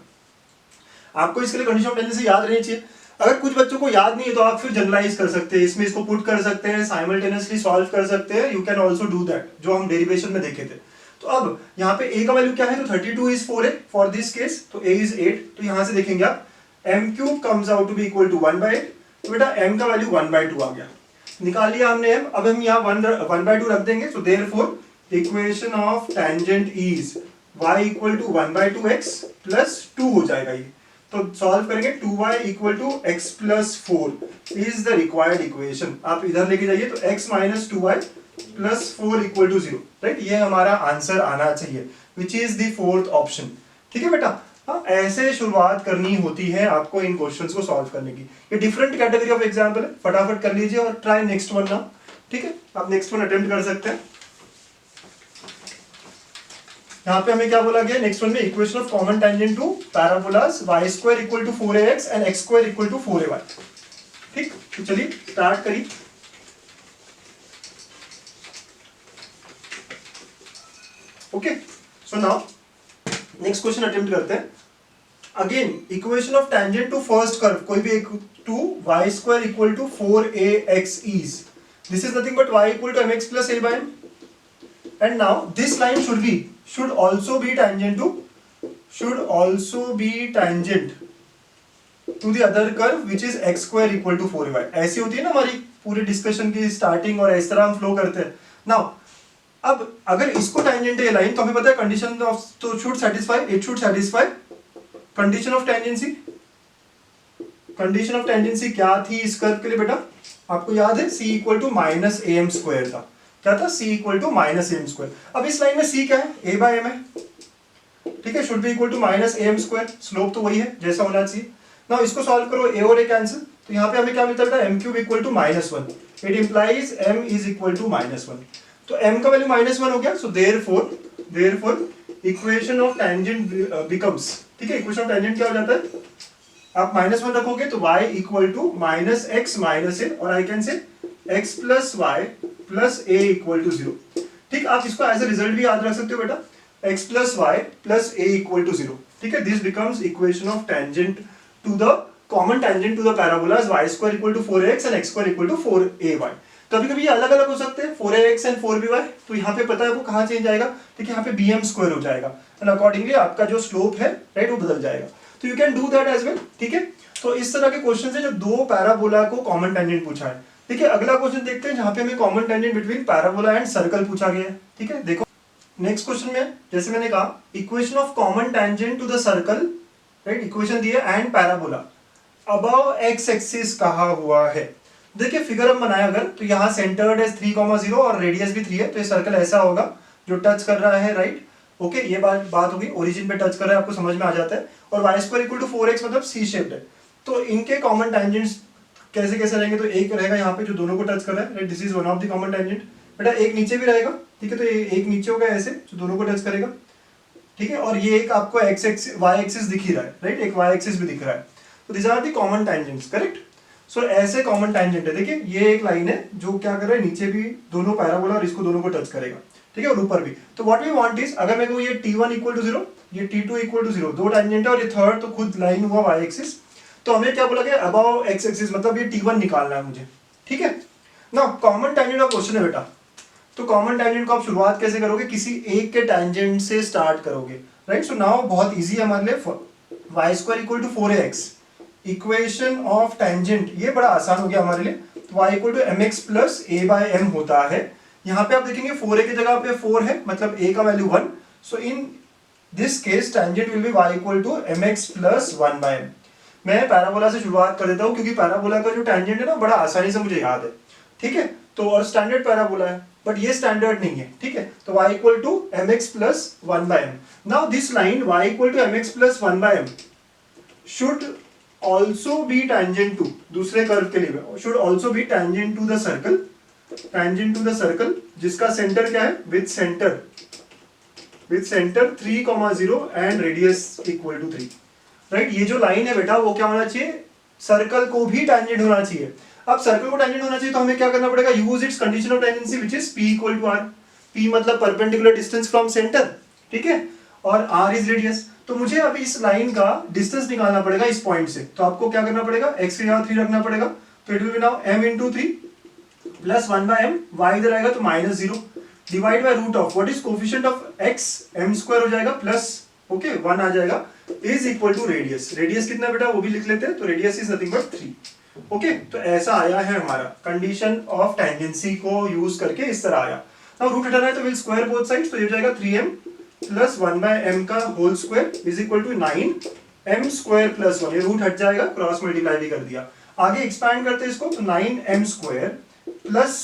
आपको, इसके लिए कंडीशन ऑफ टेंजेंसी याद रहनी चाहिए। अगर कुछ बच्चों को याद नहीं है तो आप फिर जनरलाइज कर सकते हैं, इसमें इसको पुट कर सकते हैं, साइमल्टेनियसली सॉल्व कर सकते हैं, you can also do that, जो हम डेरिवेशन में देखे थे। तो अब यहाँ पे a का वैल्यू क्या है, तो 32 is 4a for this case, तो a इज 8, तो यहाँ से देखेंगे आप m cube comes out to be equal to 1 by 8, तो बेटा m का वैल्यू 1 बाई 2 आ गया, निकाल लिया हमने m। अब हम यहाँ 1 बाई 2 रख देंगे, so therefore equation of tangent is y equal to 1 by 2x plus 2 हो जाएगा ये, तो सॉल्व करेंगे 2y equal to x plus 4 is the required equation. आप इधर लेके जाइए, तो x minus 2y plus 4 equal to 0, right, ये हमारा आंसर आना चाहिए, which is the fourth option. ठीक है बेटा, हाँ, ऐसे शुरुआत करनी होती है आपको इन क्वेश्चंस को सॉल्व करने की। ये डिफरेंट कैटेगरी ऑफ एग्जांपल है, फटाफट कर लीजिए और ट्राई नेक्स्ट वन नाउ। ठीक है, आप नेक्स्ट वन अटेम्प्ट कर सकते हैं। यहाँ पे हमें क्या बोला गया नेक्स्ट वन में, equation of common tangent to parabolas y square equal to 4ax and x square equal to 4ay। ठीक, तो चलिए स्टार्ट करिए। Okay, so now next question attempt करते हैं। Again equation of tangent to first curve, कोई भी एक to Y square equal to 4ax is, this is nothing but y equal to mx plus a by m, and now this line should also be tangent to the other curve which is x square equal to 4ay। ऐसी होती है ना हमारी पूरी डिस्कशन की स्टार्टिंग, और इस तरह हम फ्लो करते हैं। नाउ अब अगर इसको टेंजेंट है ये लाइन, तो हमें पता है कंडीशन ऑफ, तो it should satisfy condition of tangency. Condition of tangency क्या थी इस कर्व के लिए बेटा, आपको याद है, c equal to minus A M square था। क्या था? c equal to minus A M square. अब इस लाइन में c क्या है? a बाय m है, ठीक है, should be equal to minus A M square, slope तो वही है जैसा होना चाहिए। नाउ इसको सॉल्व करो, a और a कैंसिल, तो यहाँ पे हमें क्या मिलता है? m cube equal to -1, it implies m is equal to -1, तो m का वैल्यू -1 हो गया। So therefore equation of tangent becomes, ठीक है, इक्वेशन ऑफ टेंजेंट क्या हो जाता है? आप -1 रखोगे तो y equal to -x minus a, और I can say x plus Y plus a equal to 0, ठीक। आप इसको एज ए रिजल्ट भी याद रख सकते हो बेटा, x plus Y plus a equal to 0, ठीक है। This becomes equation of tangent to the common tangent to the parabolas y square equal to 4ax and x square equal to 4ay। कभी कभी ये अलग अलग हो सकते हैं, 4ax एंड 4by, तो यहाँ पे पता है वो कहाँ चेंज आएगा, ठीक है, यहाँ पे bm स्क्वायर हो जाएगा, एंड अकॉर्डिंगली आपका जो स्लोप है, राइट, वो बदल जाएगा। तो you can do that as well, ठीक है। तो इस तरह के क्वेश्चन है जो दो पैराबोला को कॉमन टेंजेंट पूछा है, ठीक है। अगला क्वेश्चन देखते हैं जहाँ पे हमें common tangent between parabola and circle पूछा गया है, ठीक है। देखो नेक्स्ट क्वेश्चन में जैसे मैंने कहा, equation of common tangent to the circle, right, equation दी है, and parabola above x axis कहा हुआ है। देखिए फिगर हम बनाए अगर, तो यहाँ सेंटर्ड है 3,0 और रेडियस भी 3 है, तो ये सर्कल ऐसा होगा जो टच कर रहा है, राइट, ओके, ये बात होगी, ओरिजिन पे टच कर रहा है, आपको समझ में आ जाता है। और Y square equal to 4x मतलब सी शेप्ड है, तो इनके कॉमन टेंजेंट्स कैसे कैसे रहेंगे, तो एक रहेगा यहाँ पे जो दोनों को टच कर रहा है, right, this is one of the common tangent. बेटा एक नीचे भी रहेगा, ठीक है, तो एक नीचे होगा ऐसे जो दोनों को टच करेगा, ठीक है, और ये एक आपको वाई एक्सिस दिख ही रहा है, राइट, एक वाई एक्सिस भी दिख रहा है, तो this are the common tangents, correct. So ऐसे कॉमन टेंजेंट है, देखिए ये एक लाइन है जो क्या कर रहा है, नीचे भी दोनों पैराबोला और इसको दोनों को टच करेगा, ठीक है, और ऊपर भी। तो व्हाट वी वांट इज, अगर मेरे को ये t1 इक्वल टू 0, ये t2 इक्वल टू 0, दो टेंजेंट है, और ये थर्ड तो खुद लाइन हुआ वाई एक्सिस, तो हमें क्या बोला गया, अबव एक्स एक्सिस, मतलब ये t1 निकालना है मुझे, ठीक है ना। कॉमन टेंजेंट का क्वेश्चन है बेटा, तो कॉमन टेंजेंट को आप शुरुआत कैसे करोगे, किसी एक के टेंजेंट से स्टार्ट करोगे, राइट। सो नाउ बहुत इजी है हमारे लिए, Y square equal to 4ax, equation of tangent, ये बड़ा आसान हो गया हमारे लिए, तो y equal to mx plus a by m होता है। यहाँ पे आप देखेंगे 4a की जगह पे 4 है, मतलब a का value 1, so in this case tangent will be y equal to mx plus 1 by m। मैं पैराबोला से शुरुआत कर देता हूँ, क्योंकि पैराबोला का जो टेंजेंट है ना बड़ा आसानी से मुझे याद है, ठीक है, तो और स्टैंडर्ड पैराबोला है, बट ये स्टैंडर्ड नहीं है, ठीक है। तो y equal to mx plus 1 by m। Now this line y equal to mx plus 1 by m should also be tangent to, दूसरे कर्व के लिए should also be tangent to the circle, जिसका सेंटर क्या है, with center 3,0 and radius equal to 3, right. ये जो लाइन है बेटा वो क्या होना चाहिए, सर्कल को भी tangent होना चाहिए। अब सर्कल को tangent होना चाहिए तो हमें क्या करना पड़ेगा, use its condition of tangency which is p equal to r, p मतलब perpendicular distance from center, ठीक है, और r is radius। तो मुझे अभी इस लाइन का डिस्टेंस निकालना पड़ेगा इस पॉइंट से, तो आपको क्या करना पड़ेगा, x की जगह 3 रखना पड़ेगा, तो it will be now m into 3 plus 1 by m, y इधर आएगा तो -0 divide by root of what is coefficient of x, m square हो जाएगा प्लस, ओके, 1 आ जाएगा, is equal to radius. Radius कितना बेटा वो भी लिख लेते हैं, तो radius is nothing but 3, okay. तो ऐसा आया है हमारा कंडीशन ऑफ टेंजेंसी को यूज करके, इस तरह आया। नाउ रूट हटाना है तो विल स्क्वायर बोथ साइड्स, तो ये हो जाएगा 3m प्लस 1 बाय m का whole square is equal to 9m square plus 1, ये रूट हट जाएगा, क्रॉस मल्टीप्लाई भी कर दिया। आगे एक्सपैंड करते हैं इसको, तो 9m स्क्वायर प्लस,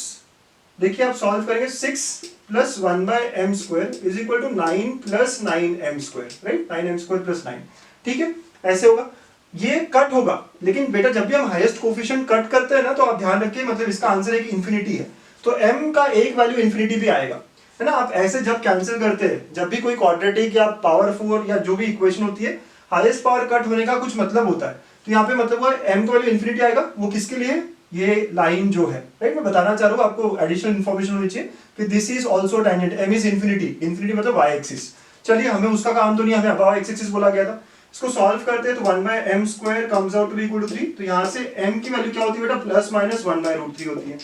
देखिए आप सॉल्व करेंगे 6 plus 1 by m square is equal to 9 plus 9m square, right, 9m square plus 9, ठीक है, ऐसे होगा। ये कट होगा, लेकिन बेटा जब भी हम हाईएस्ट कोफिशिएंट कट करते हैं ना, तो आप ध्यान रखिए, मतलब इसका आंसर है कि इंफिनिटी है, तो m का एक वैल्यू इंफिनिटी भी आएगा, है ना। आप ऐसे जब कैंसिल करते हैं, जब भी कोई क्वाड्रेटिक या पावर 4 या जो भी इक्वेशन होती है, हाईएस्ट पावर कट होने का कुछ मतलब होता है, तो यहाँ पे मतलब वो m का वैल्यू इंफिनिटी आएगा, वो किसके लिए, ये लाइन जो है, राइट, मैं बताना चाह रहा हूँ आपको, एडिशनल इन्फॉर्मेशन होनी चाहिए कि this is also tangent, M is infinity, infinity मतलब वाई एक्सिस। चलिए हमें उसका काम तो नहीं, हमें अबाव एक्स एक्सिस बोला गया था। इसको सॉल्व करते हैं तो 1/m² comes out to be equal to 3। तो यहाँ से m की वैल्यू क्या होती है बेटा, प्लस माइनस 1/√3 होती है।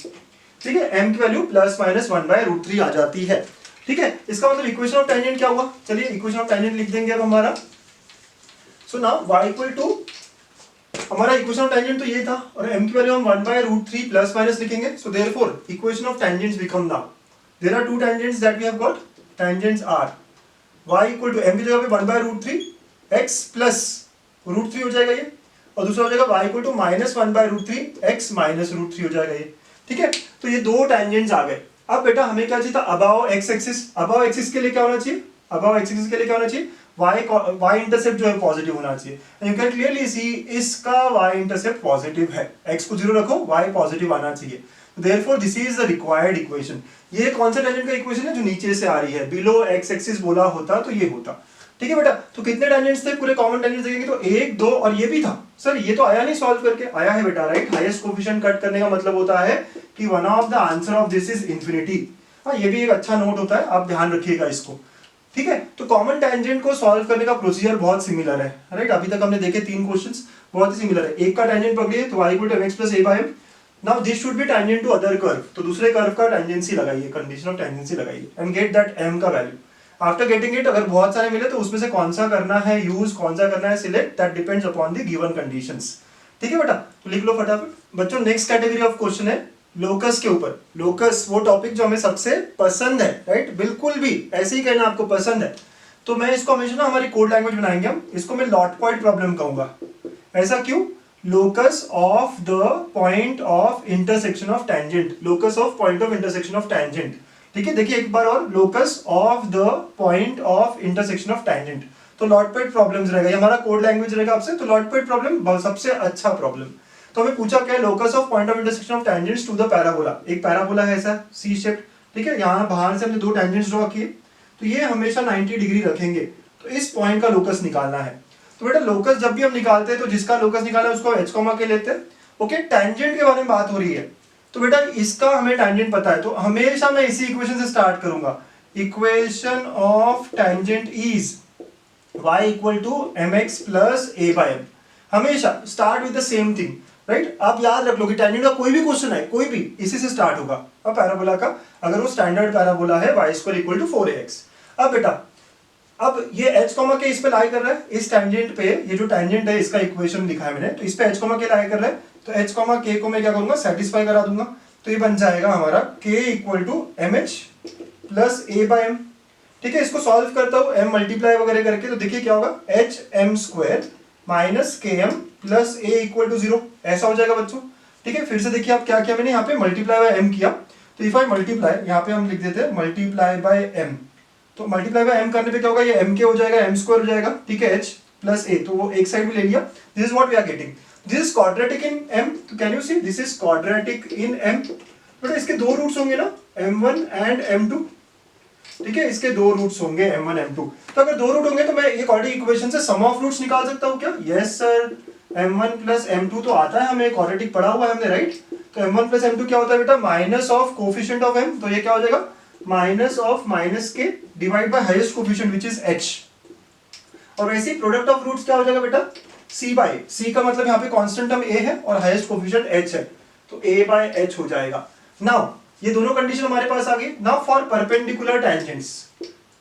ठीक है, m की वैल्यू प्लस माइनस 1/√3 आ जाती है। ठीक है, इसका मतलब इक्वेशन ऑफ टेंजेंट क्या हुआ, चलिए इक्वेशन ऑफ टेंजेंट लिख देंगे अब हमारा। So now y equal to, हमारा इक्वेशन ऑफ टेंजेंट तो ये था, और m की वैल्यू हम 1/√3 प्लस माइनस लिखेंगे। So therefore equation of tangents become now, there are two tangents that we have got, tangents are y equal to m की जगह पे 1/√3 x प्लस √3 हो जाएगा ये, और दूसरा हो जाएगा y equal to minus 1/√3 x minus √3 हो जाएगा ये। ठीक है, तो ये दो टेंजेंट्स आ गए। अब बेटा हमें क्या चाहिए था, above x axis, above axis के लिए क्या होना चाहिए, अबाव x एक्सिस के लिए क्या होना चाहिए, y इंटरसेप्ट जो है पॉजिटिव होना चाहिए। यू कैन क्लियरली सी इसका y इंटरसेप्ट पॉजिटिव है, x को 0 रखो, y पॉजिटिव आना चाहिए। Therefore this is the required equation। ये कौन सा टेंजेंट का इक्वेशन है जो नीचे से आ रही है, बिलो x एक्सिस बोला होता तो ये होता। ठीक है बेटा, तो कितने टेंजेंट्स थे, पूरे कॉमन टेंजेंट्स देखेंगे तो 1 2 और ये भी था। सर ये तो आया नहीं सॉल्व करके, आया है बेटा, राइट। हाईएस्ट कोफिशिएंट कट करने का मतलब होता है कि one of the answer of this is infinity. हाँ, ये भी एक अच्छा नोट होता है, आप ध्यान रखिएगा इसको। ठीक है, तो कॉमन टेंजेंट को सॉल्व करने का प्रोसीजर बहुत सिमिलर है, राइट। अभी तक हमने देखे 3 क्वेश्चंस, बहुत ही सिमिलर है। एक का टेंजेंट पकड़िए तो y = mx + a/m। Now this should be tangent to other curve, तो दूसरे कर्व का टेंजेंसी लगाइए, कंडीशन ऑफ टेंजेंसी लगाइए एंड गेट दैट m का वैल्यू। आफ्टर गेटिंग इट, अगर बहुत सारे मिले तो उसमें से कौन सा करना है यूज, कौन सा करना है select, that depends upon the given conditions. ठीक है बेटा, तो लिख लो फटाफट। बच्चों नेक्स्ट कैटेगरी ऑफ क्वेश्चन है लोकस के ऊपर। लोकस वो टॉपिक जो हमें सबसे पसंद है, राइट, बिल्कुल भी ऐसे ही कहना आपको पसंद है। तो मैं इसको हमेशा ना हमारी कोड लैंग्वेज बनाएंगे हम, इसको मैं लॉट पॉइंट प्रॉब्लम कहूंगा। ऐसा क्यों, locus of the point of intersection of tangent, locus of point of intersection of tangent. ठीक है, देखिए एक बार और, locus of the point of intersection of tangent. तो लॉट पॉइंट प्रॉब्लम्स रहेगा, हमारा कोड लैंग्वेज रहेगा आपसे, तो लॉट पॉइंट प्रॉब्लम सबसे अच्छा प्रॉब्लम। तो हमें पूछा क्या है, locus of point of intersection of tangents to the parabola. एक पैराबोला है ऐसा सी शेप, ठीक है, यहाँ बाहर से हमने 2 टेंजेंट्स ड्रॉ किए, तो ये हमेशा 90 डिग्री रखेंगे, तो इस पॉइंट का लोकस निकालना है। तो बेटा लोकस जब भी हम निकालते हैं तो जिसका लोकस निकालना है उसको h के लेते हैं। ओके, टेंजेंट के बारे में बात हो रही है, तो बेटा इसका हमें टेंजेंट पता है, तो हमेशा मैं इसी इक्वेशन से स्टार्ट करूंगा। Equation of tangent is y = mx + a/m। हमेशा start with the same thing, right. आप याद रख लो कि टेंजेंट का कोई भी क्वेश्चन है, कोई भी, इसी से स्टार्ट होगा। अब पैराबोला का, अगर वो स्टैंडर्ड पैराबोला है y = 4ax। अब बेटा अब ये h के इस पे लाई कर रहा है, इस टेंजेंट पे, ये जो टेंजेंट है इसका इक्वेशन लिखा है मैंने, तो इस पे h के लाई कर रहा है, तो h k को मैं क्या करूंगा, सेटिस्फाई करा दूंगा। तो ये बन जाएगा हमारा k = mh + a/m। ठीक है, इसको सॉल्व करता हूं m मल्टीप्लाई वगैरह करके, तो देखिए क्या होगा, hm² - km + a = 0, ऐसा हो जाएगा बच्चों। ठीक है, फिर से देखिए आप क्या किया मैंने, यहाँ पे मल्टीप्लाई बाय m किया, तो इफ आई मल्टीप्लाई, यहाँ पे हम लिख देते हैं मल्टीप्लाई बाय m, तो मल्टीप्लाई बाय m करने पे क्या होगा, ये m के हो जाएगा, m² हो जाएगा। ठीक है, h + a, तो वो एक साइड में ले लिया। This is what we are getting, this is quadratic in m, तो can you see this is quadratic in m। बेटा इसके 2 रूट्स होंगे ना, m1 एंड m2। ठीक है, इसके 2 रूट्स होंगे m1 m2। तो अगर 2 रूट होंगे तो मैं ये क्वाड्रेटिक इक्वेशन से सम ऑफ रूट्स निकाल सकता हूं क्या? यस सर, m1 + m2 तो आता है हमें, क्वाड्रेटिक पढ़ा हुआ है हमने, राइट। तो m1 + m2 क्या होता है बेटा, minus of coefficient of m, तो ये क्या हो जाएगा, minus of -k divide by highest coefficient which is h। और वैसे प्रोडक्ट ऑफ रूट्स क्या हो जाएगा बेटा, c का मतलब यहाँ पे कांस्टेंट टर्म a है और हाईएस्ट कोफिशिएंट h है, तो a/h हो जाएगा। नाउ ये दोनों कंडीशन हमारे पास आ गई। Now for perpendicular tangents,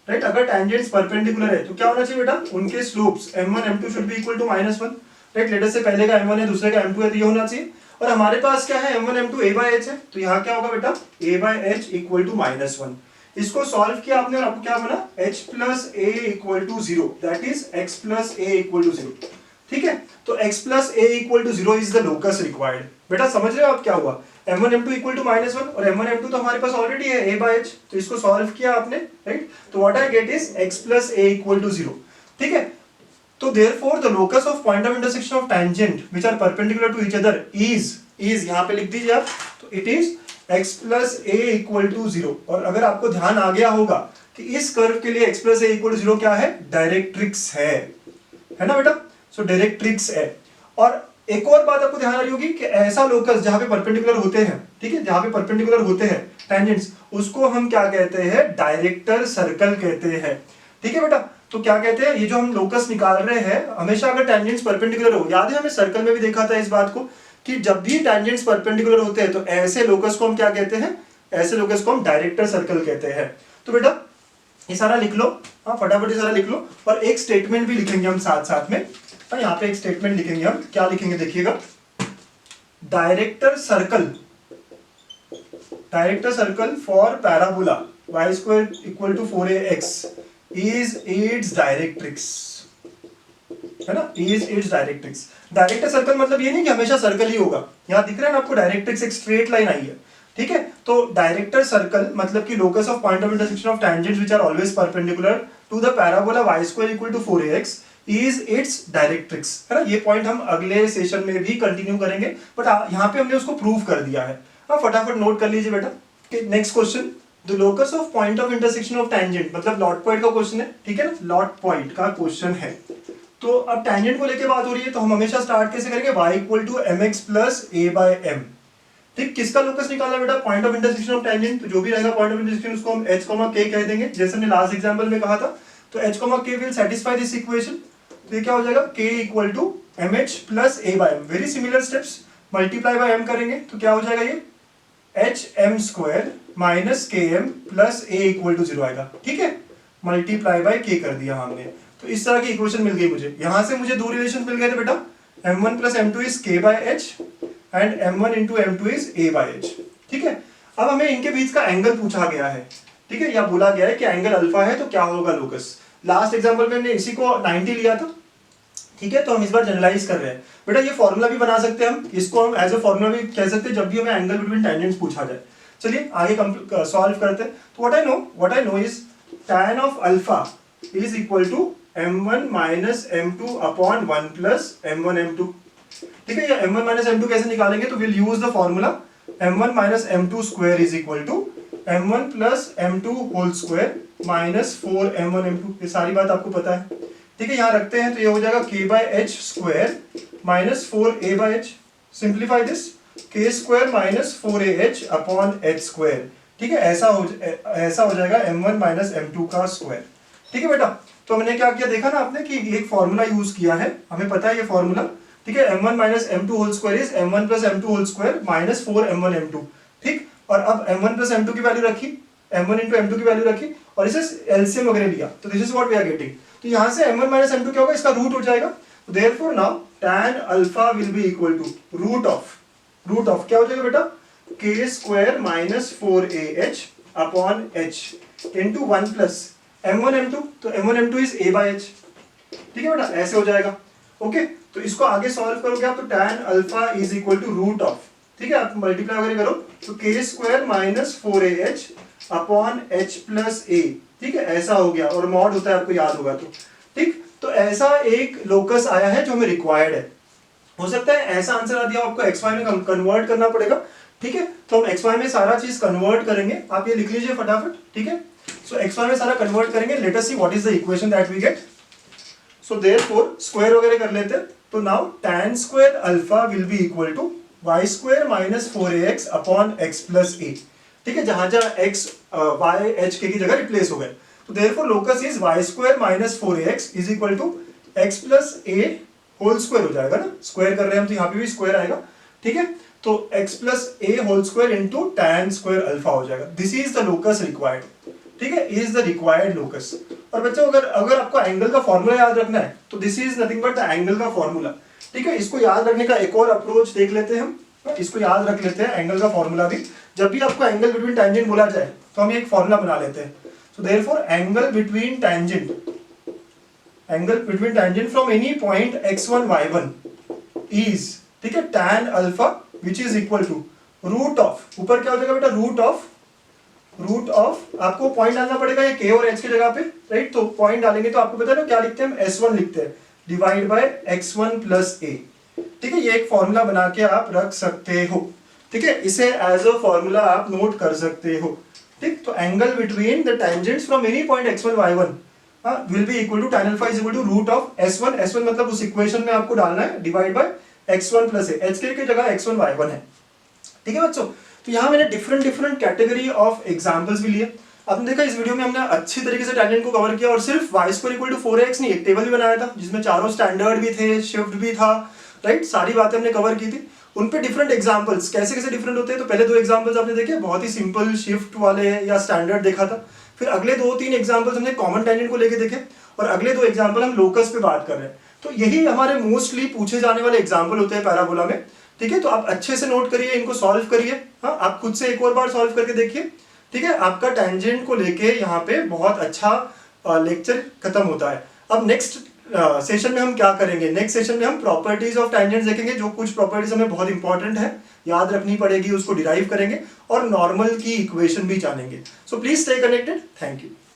right, अगर टेंजेंट्स परपेंडिकुलर है तो क्या होना चाहिए बेटा, उनके slopes m1 m2 should be equal to -1, right. Later से पहले का m1 है, दूसरे का m2 है, तो ये होना चाहिए। और हमारे पास क्या है, m1 m2 a/h है, तो यहाँ क्या होगा बेटा, a/h = -1। इसको सॉल्व किया आपने और आपको क्या बना, h + a = 0, that is x + a = 0। ठीक है, तो x + a = 0 is the locus required. बेटा समझ रहे हो आप क्या हुआ, m1 m2 = -1 और m1 m2 तो हमारे पास ऑलरेडी है a/h, तो इसको सॉल्व किया आपने, राइट। तो what I get is x + a = 0। ठीक है, तो therefore the locus of point of intersection of tangent which are perpendicular to each other is यहाँ पे लिख दीजिए आप, तो it is x + a = 0। और अगर आपको ध्यान आ गया होगा कि इस कर्व के लिए x + a = 0 क्या है, डायरेक्ट्रिक्स है ना बेटा। सो डायरेक्ट्रिक्स है। और एक और बात आपको ध्यान रही होगी कि ऐसा लोकस जहां पे परपेंडिकुलर होते हैं, ठीक है, जहां पे परपेंडिकुलर होते हैं टेंजेंट्स, उसको हम क्या कहते हैं, डायरेक्टर सर्कल कहते हैं। ठीक है बेटा, तो क्या कहते हैं, ये जो हम लोकस निकाल रहे हैं, हमेशा अगर टेंजेंट्स परपेंडिकुलर हो, याद है हमें सर्कल में भी देखा था इस बात को कि जब भी टेंजेंट्स परपेंडिकुलर होते हैं तो ऐसे लोकस को हम क्या कहते हैं, ऐसे लोकस को हम डायरेक्टर सर्कल कहते हैं। तो बेटा ये सारा लिख लो, हाँ फटाफट ये सारा लिख लो, और एक स्टेटमेंट भी लिखेंगे हम साथ साथ में। यहाँ पे एक स्टेटमेंट लिखेंगे हम, क्या लिखेंगे देखिएगा, director circle for parabola y square equal to 4ax is its directrix, है ना, is its directrix. Director circle मतलब ये नहीं कि हमेशा सर्कल ही होगा, यहाँ दिख रहा है ना आपको डायरेक्ट्रिक्स, एक स्ट्रेट लाइन आई है, ठीक है। तो डायरेक्टर सर्कल मतलब कि locus of point of intersection of tangents which are always perpendicular to the parabola y square equal to 4ax is its directrix, है ना। ये पॉइंट हम अगले सेशन में भी कंटिन्यू करेंगे, बट यहाँ पे हमने उसको प्रूव कर दिया है। हाँ फटाफट नोट कर लीजिए बेटा। Next question, the locus of point of intersection of tangent, मतलब लॉट पॉइंट का क्वेश्चन है, ठीक है ना, लॉट पॉइंट का क्वेश्चन है। तो अब टेंजेंट को लेके बात हो रही है, तो हम हमेशा स्टार्ट कैसे करेंगे, y equal to mx plus a/m। ठीक, किसका लोकस निकालना बेटा, point of intersection of tangent. तो जो भी रहेगा पॉइंट ऑफ इंटरसेक्शन उसको हम h, k कह देंगे, जैसे हमने लास्ट एग्जांपल में कहा था। तो h, k will satisfy this equation. तो ये क्या हो जाएगा, k equal to mh plus a/m। Very similar steps, multiply by m करेंगे तो क्या हो जाएगा, ये hm square minus km plus a equal to 0 आएगा, ठीक है। मल्टीप्लाई बाय k कर दिया हमने, तो इस तरह की इक्वेशन मिल गई मुझे। यहां से मुझे दो रिलेशन मिल गए थे बेटा, m1 plus m2 is k by h and m1 into m2 is a by h, ठीक है। अब हमें इनके बीच का एंगल पूछा गया है, ठीक है, या बोला गया है कि एंगल अल्फा है तो क्या होगा लोकस। लास्ट एग्जांपल में हमने इसी को 90 लिया था, ठीक है। तो हम इस बार जनरलाइज कर रहे हैं बेटा, ये फॉर्मूला भी बना सकते हैं हम, इसको हम एज अ फॉर्मूला भी कह सकते हैं जब भी हमें एंगल बिटवीन टेंजेंट्स पूछा जाए। चलिए आगे सॉल्व करते हैं। तो what I know is tan of alpha is equal to m1 minus m2 upon 1 plus m1 m2, ठीक है। ये m1 माइनस m2 कैसे निकालेंगे, तो will use the formula m1 minus m2 square is equal to m1 plus m2 whole square minus 4 m1 m2। ये सारी बात आपको पता है, ठीक है। यहाँ रखते हैं तो ये हो जाएगा k by h square minus 4a by h। Simplify this, k square minus 4ah upon h square, ठीक है। ऐसा हो जाएगा m1 माइनस m2 का स्क्वायर, ठीक है बेटा। तो हमने क्या किया, देखा ना आपने कि एक फॉर्मूला यूज किया है, हमें पता है ये फॉर्मूला, ठीक है। m1 minus m2 whole square is m1 plus m2 whole square minus 4 m1 m2, ठीक। और अब m1 प्लस m2 की वैल्यू रखी, m1 इंटू m2 की वैल्यू रखी और इसे एलसीएम वगैरह लिया, तो this is what we are getting. तो यहाँ से m1 माइनस m2 क्या होगा, इसका रूट हो जाएगा। Therefore now tan alpha will be equal to root of क्या हो जाएगा बेटा, k square minus 4ah upon h into 1 plus m1 m2, तो m1 m2 is a by h, ठीक है बेटा, ऐसे हो जाएगा। ओके, तो इसको आगे सॉल्व करोगे आप तो tan alpha is equal to root of, ठीक है, आप मल्टीप्लाई वगैरह करो तो k square minus 4ah upon h plus a, ठीक है, ऐसा हो गया। और मॉड होता है आपको याद होगा तो, ठीक। तो ऐसा एक लोकस आया है जो हमें रिक्वायर्ड है। हो सकता है ऐसा आंसर आ दिया आपको xy में कन्वर्ट करना पड़ेगा, ठीक है। तो हम xy में सारा चीज कन्वर्ट करेंगे, आप ये लिख लीजिए फटाफट, ठीक है। सो xy में सारा कन्वर्ट करेंगे, let us see what is the equation that we get. So therefore square वगैरह कर लेते हैं, तो now tan square alpha will be equal to y square minus 4ax upon x plus a, ठीक है। जहां x y h k की जगह रिप्लेस हो गए, तो therefore locus is y square minus 4ax is equal to x plus a whole square हो जाएगा ना, स्क्वायर कर रहे हैं हम तो यहाँ पे भी स्क्वायर आएगा, ठीक है। तो x plus a whole square into tan square alpha हो जाएगा। This is the locus required, ठीक है, इज द रिक्वायर्ड लोकस। और बच्चों अगर आपको एंगल का फॉर्मूला याद रखना है तो this is nothing but the angle का फॉर्मूला, ठीक है। इसको याद रखने का एक और अप्रोच देख लेते हैं हम, इसको याद रख लेते हैं एंगल का फॉर्मूला भी। जब भी आपको एंगल बिटवीन टेंजेंट बोला जाए तो हम एक फॉर्मूला बना लेते हैं। So therefore angle between tangent from any point x1 y1 is, ठीक है, tan alpha which is equal to root of, ऊपर क्या हो जाएगा बेटा, रूट ऑफ आपको पॉइंट डालना पड़ेगा ये k और h की जगह पे, राइट। तो पॉइंट डालेंगे तो आपको पता है ना क्या लिखते हैं, हम s1 लिखते हैं divide by x1 plus a, ठीक है। ये एक फॉर्मूला बना के आप रख सकते हो, ठीक है, इसे एज अ फॉर्मूला आप नोट कर सकते हो, ठीक। तो angle between the tangents from any point x1 y1 will be equal to tan alpha is equal to root of s1 मतलब उस इक्वेशन में आपको डालना है divide by x1 plus a, h की जगह x1 y1 है। ठीक है बच्चों, तो यहाँ मैंने different different category of examples भी लिए। आपने देखा इस वीडियो में हमने अच्छी तरीके से टेंजेंट को कवर किया और सिर्फ y² इक्वल टू 4x नहीं, एक टेबल भी बनाया था जिसमें चारों स्टैंडर्ड भी थे, शिफ्ट भी था, राइट, सारी बातें हमने कवर की थी। उन पे डिफरेंट एग्जांपल्स कैसे कैसे डिफरेंट होते हैं, तो पहले 2 एग्जांपल्स आपने देखे बहुत ही सिंपल शिफ्ट वाले या स्टैंडर्ड देखा था, फिर अगले 2-3 एग्जांपल्स हमने कॉमन टेंजेंट को लेके देखे और अगले 2 एग्जांपल हम लोकस पे बात कर रहे हैं। तो यही हमारे मोस्टली पूछे जाने वाले एग्जांपल होते हैं पैराबोला में। ठीक है, तो आप अच्छे से नोट करिए, इनको सॉल्व करिए। हाँ, आप खुद से एक और बार सॉल्व करके देखिए। ठीक है, आपका टेंजेंट को लेके यहाँ पे बहुत अच्छा लेक्चर खत्म होता है। अब नेक्स्ट सेशन में हम क्या करेंगे, नेक्स्ट सेशन में हम प्रॉपर्टीज ऑफ टेंजेंट्स देखेंगे, जो कुछ प्रॉपर्टीज हमें बहुत इंपॉर्टेंट है, याद रखनी पड़ेगी, उसको डिराइव करेंगे और नॉर्मल की इक्वेशन भी जानेंगे। So please stay connected. Thank you.